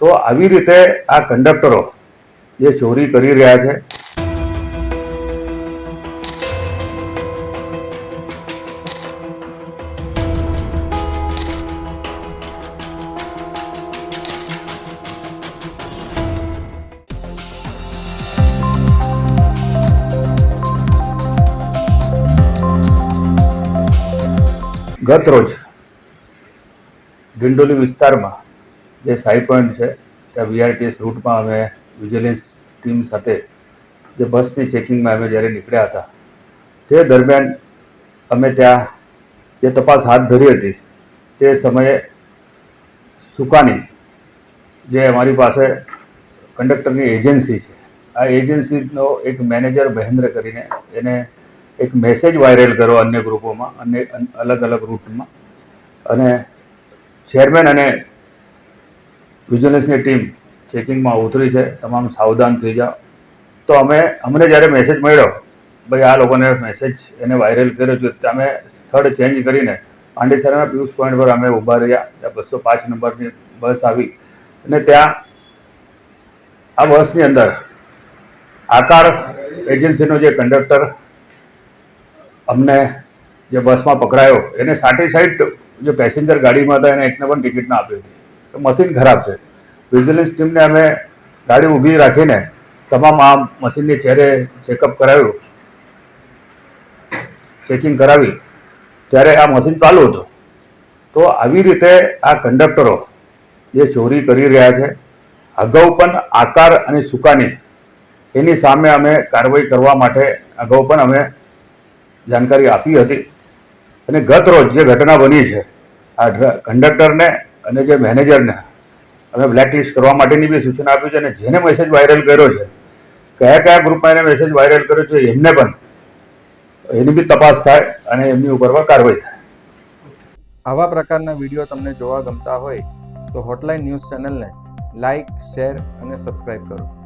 તો આવી રીતે આ કંડક્ટરો જે ચોરી કરી રહ્યા છે, ગત રોજ ડિંડોલી વિસ્તારમાં જે સાઈ પોઈન્ટ છે ત્યાં VRTS રૂટમાં અમે વિજિલન્સ ટીમ સાથે જે બસની ચેકિંગમાં અમે જ્યારે નીકળ્યા હતા તે દરમિયાન અમે ત્યાં જે તપાસ હાથ ધરી હતી તે સમયે સુકાની જે અમારી પાસે કંડક્ટરની એજન્સી છે, આ એજન્સીનો એક મેનેજર મહેન્દ્ર કરીને એને એક મેસેજ વાયરલ કર્યો અન્ય ગ્રુપોમાં અને અલગ અલગ રૂટમાં, અને ચેરમેન અને વિજિલન્સની ટીમ ચેકિંગમાં ઉતરી છે, તમામ સાવધાન થઈ જાઓ. તો અમને જ્યારે મેસેજ મળ્યો ભાઈ આ લોકોને મેસેજ એને વાયરલ કર્યો છે, અમે સ્થળ ચેન્જ કરીને પાંડેસરાના પિયુષ પોઈન્ટ પર અમે ઊભા રહ્યા. ત્યાં 205 નંબરની બસ આવી અને ત્યાં આ બસની અંદર આકાર એજન્સીનો જે કંડક્ટર અમને જે બસમાં પકડાયો એને 60 જે પેસેન્જર ગાડીમાં હતા એને એકને પણ ટિકિટ ના આપી હતી. તો મશીન ખરાબ છે. વિજિલન્સ ટીમને અમે ગાડી ઊભી રાખીને તમામ આ મશીનની ચહેરે ચેકઅપ કરાવ્યું, ચેકિંગ કરાવી ત્યારે આ મશીન ચાલુ હતું. તો આવી રીતે આ કંડક્ટરો જે ચોરી કરી રહ્યા છે, અગાઉ પણ આકાર અને સુકાની એની સામે અમે કાર્યવાહી કરવા માટે અગાઉ પણ અમે જાણકારી આપી હતી. અને ગત રોજ જે ઘટના બની છે, આ કંડક્ટરને અને જે મેનેજરને અમે બ્લેકલિસ્ટ કરવા માટેની બી સૂચના આપી છે. અને જેને મેસેજ વાયરલ કર્યો છે, કયા કયા ગ્રુપમાં એને મેસેજ વાયરલ કર્યો છે, એમને પણ એની બી તપાસ થાય અને એમની ઉપર કાર્યવાહી થાય. આવા પ્રકારના વિડીયો તમને જોવા ગમતા હોય તો હોટલાઇન ન્યૂઝ ચેનલને લાઇક, શેર અને સબસ્ક્રાઇબ કરો.